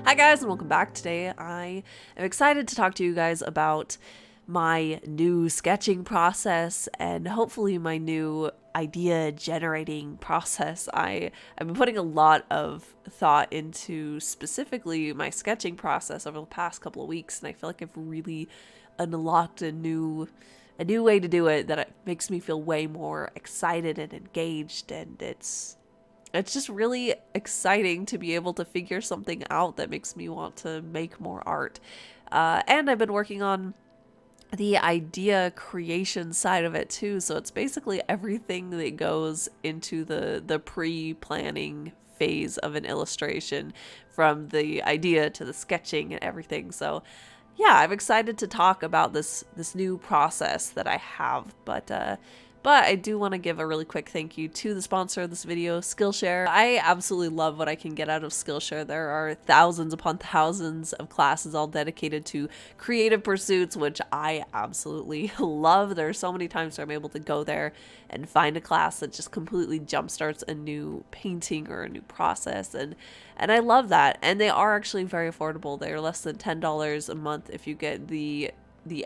Hi guys and welcome back. Today I am excited to talk to you guys about my new sketching process and hopefully my new idea generating process. I've been putting a lot of thought into specifically my sketching process over the past couple of weeks, and I feel like I've really unlocked a new way to do it that makes me feel way more excited and engaged, and it's just really exciting to be able to figure something out that makes me want to make more art. And I've been working on the idea creation side of it too. So it's basically everything that goes into the pre-planning phase of an illustration, from the idea to the sketching and everything. So yeah, I'm excited to talk about this new process that I have, but I do want to give a really quick thank you to the sponsor of this video, Skillshare. I absolutely love what I can get out of Skillshare. There are thousands upon thousands of classes all dedicated to creative pursuits, which I absolutely love. There are so many times where I'm able to go there and find a class that just completely jumpstarts a new painting or a new process, and I love that. And they are actually very affordable. They're less than $10 a month if you get the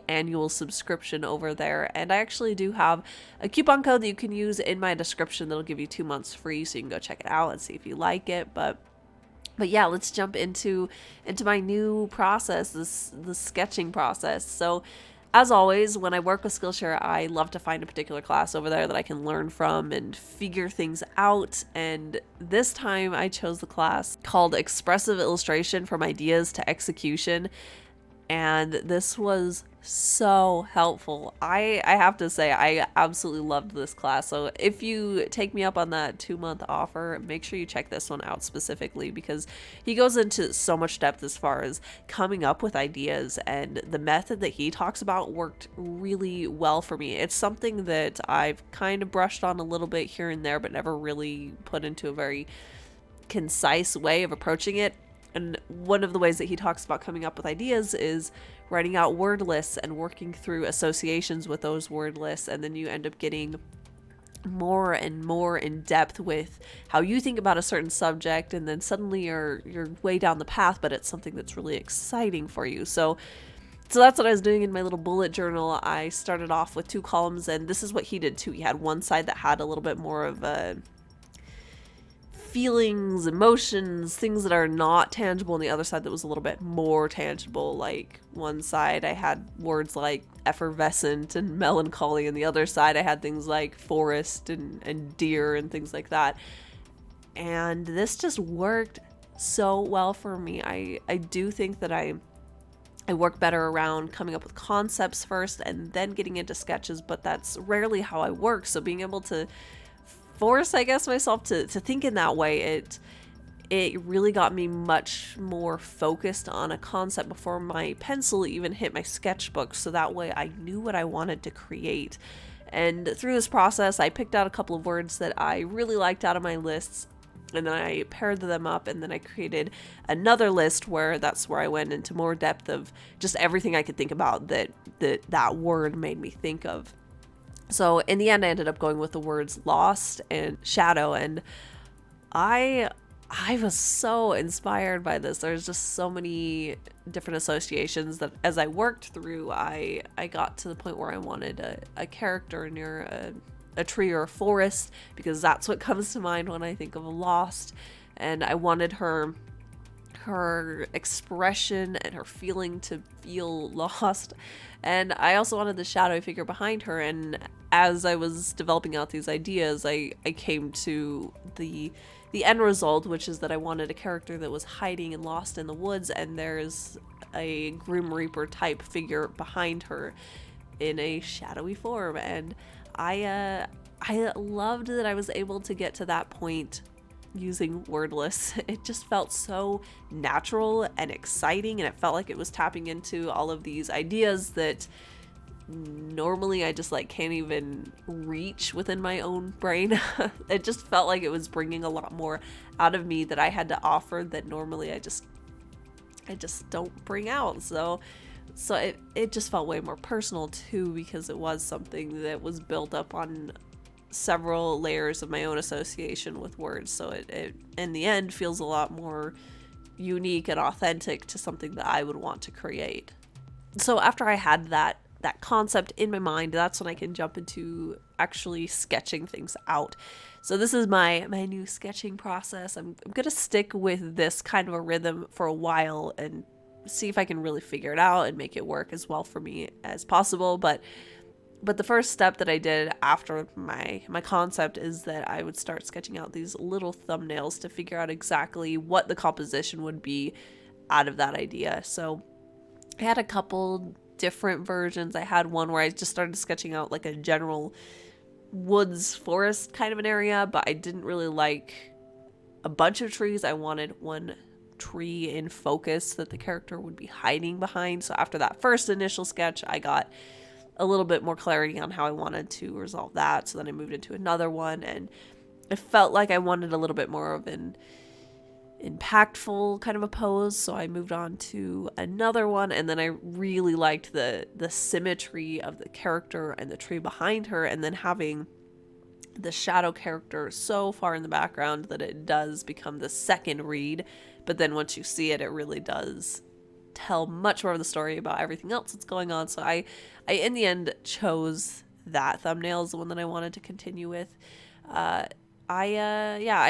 annual subscription over there. And I actually do have a coupon code that you can use in my description that'll give you 2 months free, so you can go check it out and see if you like it. But yeah, let's jump into my new process, the sketching process. So as always, when I work with Skillshare, I love to find a particular class over there that I can learn from and figure things out. And this time I chose the class called Expressive Illustration from Ideas to Execution. And this was so helpful. I have to say, I absolutely loved this class. So if you take me up on that 2-month offer, make sure you check this one out specifically, because he goes into so much depth as far as coming up with ideas, and the method that he talks about worked really well for me. It's something that I've kind of brushed on a little bit here and there, but never really put into a very concise way of approaching it. And one of the ways that he talks about coming up with ideas is writing out word lists and working through associations with those word lists. And then you end up getting more and more in depth with how you think about a certain subject. And then suddenly you're way down the path, but it's something that's really exciting for you. So that's what I was doing in my little bullet journal. I started off with 2 columns, and this is what he did too. He had one side that had a little bit more of a feelings, emotions, things that are not tangible, and the other side that was a little bit more tangible. Like one side I had words like effervescent and melancholy, and the other side I had things like forest and deer and things like that. And this just worked so well for me. I do think that I work better around coming up with concepts first and then getting into sketches, but that's rarely how I work. So being able to force, I guess, myself to think in that way, it really got me much more focused on a concept before my pencil even hit my sketchbook, so that way I knew what I wanted to create. And through this process, I picked out a couple of words that I really liked out of my lists, and then I paired them up, and then I created another list that's where I went into more depth of just everything I could think about that word made me think of. So in the end, I ended up going with the words lost and shadow, and I was so inspired by this. There's just so many different associations that as I worked through, I got to the point where I wanted a character near a tree or a forest, because that's what comes to mind when I think of a lost. And I wanted her expression and her feeling to feel lost. And I also wanted the shadowy figure behind her. And as I was developing out these ideas, I came to the end result, which is that I wanted a character that was hiding and lost in the woods, and there's a Grim Reaper type figure behind her in a shadowy form. And I loved that I was able to get to that point using wordless. It just felt so natural and exciting, and it felt like it was tapping into all of these ideas that normally I just can't even reach within my own brain. It just felt like it was bringing a lot more out of me that I had to offer that normally I just don't bring out. So it just felt way more personal too, because it was something that was built up on several layers of my own association with words. So it in the end feels a lot more unique and authentic to something that I would want to create. So after I had that concept in my mind, that's when I can jump into actually sketching things out. So this is my new sketching process. I'm gonna stick with this kind of a rhythm for a while and see if I can really figure it out and make it work as well for me as possible. But the first step that I did after my concept is that I would start sketching out these little thumbnails to figure out exactly what the composition would be out of that idea. So I had a couple different versions. I had one where I just started sketching out like a general woods forest kind of an area, but I didn't really like a bunch of trees. I wanted one tree in focus that the character would be hiding behind. So after that first initial sketch, I got a little bit more clarity on how I wanted to resolve that. So then I moved into another one, and it felt like I wanted a little bit more of an impactful kind of a pose, so I moved on to another one. And then I really liked the symmetry of the character and the tree behind her, and then having the shadow character so far in the background that it does become the second read, but then once you see it, it really does tell much more of the story about everything else that's going on. So I in the end chose that thumbnail as the one that I wanted to continue with. I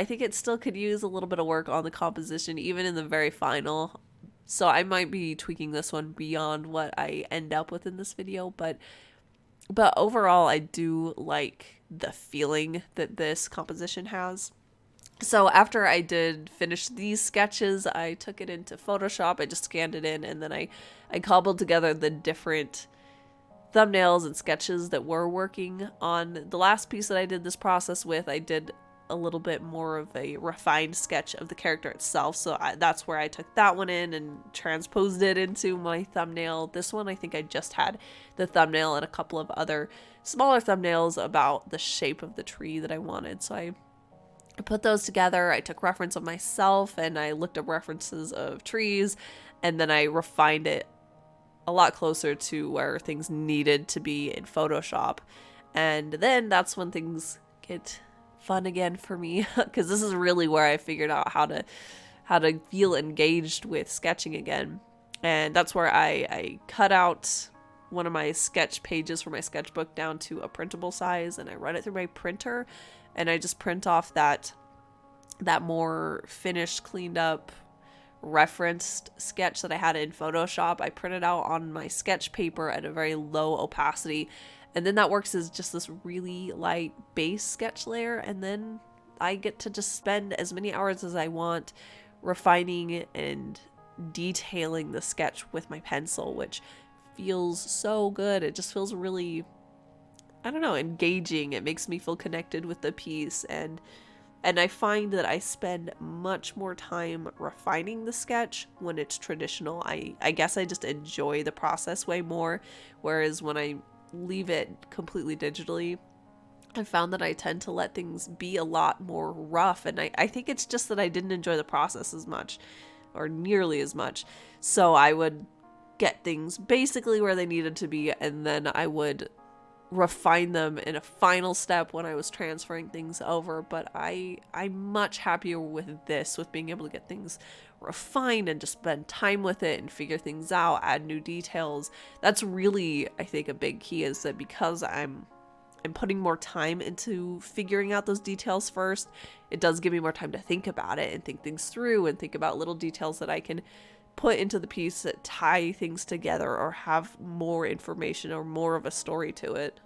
think it still could use a little bit of work on the composition, even in the very final. So I might be tweaking this one beyond what I end up with in this video, but overall I do like the feeling that this composition has. So after I did finish these sketches, I took it into Photoshop. I just scanned it in, and then I cobbled together the different thumbnails and sketches that were working on the last piece that I did this process with. I did a little bit more of a refined sketch of the character itself, so that's where I took that one in and transposed it into my thumbnail. This one, I think I just had the thumbnail and a couple of other smaller thumbnails about the shape of the tree that I wanted. So I put those together. I took reference of myself and I looked up references of trees, and then I refined it a lot closer to where things needed to be in Photoshop. And then that's when things get fun again for me, because this is really where I figured out how to feel engaged with sketching again. And that's where I cut out one of my sketch pages for my sketchbook down to a printable size, and I run it through my printer, and I just print off that more finished, cleaned up, referenced sketch that I had in Photoshop. I print it out on my sketch paper at a very low opacity, and then that works as just this really light base sketch layer, and then I get to just spend as many hours as I want refining and detailing the sketch with my pencil, which feels so good. It just feels really, I don't know, engaging. It makes me feel connected with the piece, and I find that I spend much more time refining the sketch when it's traditional. I guess I just enjoy the process way more, whereas when I leave it completely digitally, I found that I tend to let things be a lot more rough, and I think it's just that I didn't enjoy the process as much, or nearly as much. So I would get things basically where they needed to be, and then I would refine them in a final step when I was transferring things over. But I'm much happier with this, with being able to get things refined and just spend time with it and figure things out, add new details. That's really, I think, a big key, is that because I'm putting more time into figuring out those details first, it does give me more time to think about it and think things through and think about little details that I can put into the piece that tie things together or have more information or more of a story to it.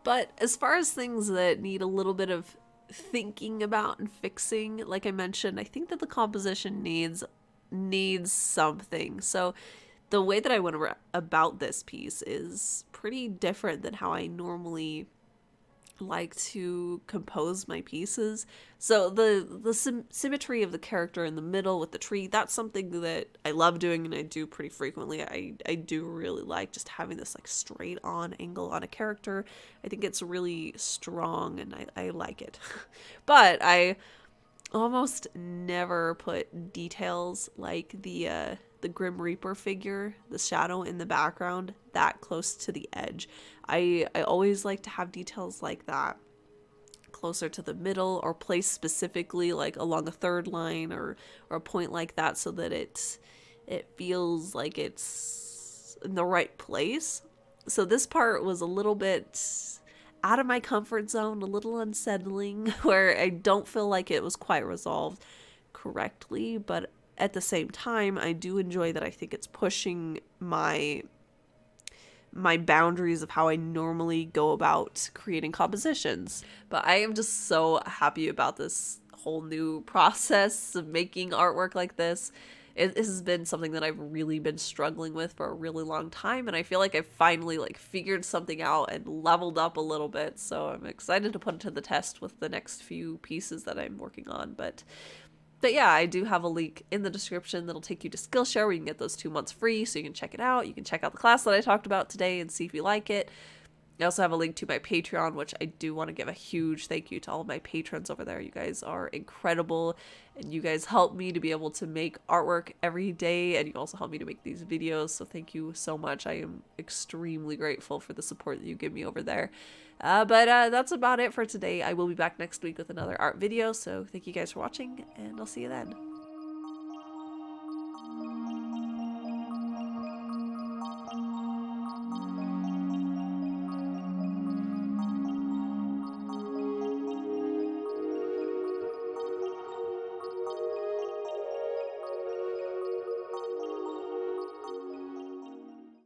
But as far as things that need a little bit of thinking about and fixing, like I mentioned, I think that the composition needs something. So the way that I went about this piece is pretty different than how I normally like to compose my pieces. So the symmetry of the character in the middle with the tree, that's something that I love doing and I do pretty frequently. I do really like just having this like straight on angle on a character. I think it's really strong and I like it. But I almost never put details like the Grim Reaper figure, the shadow in the background, that close to the edge. I always like to have details like that closer to the middle or placed specifically like along a third line or a point like that so that it feels like it's in the right place. So this part was a little bit out of my comfort zone, a little unsettling, where I don't feel like it was quite resolved correctly, but at the same time, I do enjoy that I think it's pushing my boundaries of how I normally go about creating compositions. But I am just so happy about this whole new process of making artwork like this. This has been something that I've really been struggling with for a really long time, and I feel like I've finally like figured something out and leveled up a little bit, so I'm excited to put it to the test with the next few pieces that I'm working on. But yeah, I do have a link in the description that'll take you to Skillshare where you can get those 2 months free, so you can check it out. You can check out the class that I talked about today and see if you like it. I also have a link to my Patreon, which I do want to give a huge thank you to all of my patrons over there. You guys are incredible, and you guys help me to be able to make artwork every day, and you also help me to make these videos, so thank you so much. I am extremely grateful for the support that you give me over there. But that's about it for today. I will be back next week with another art video, so thank you guys for watching, and I'll see you then.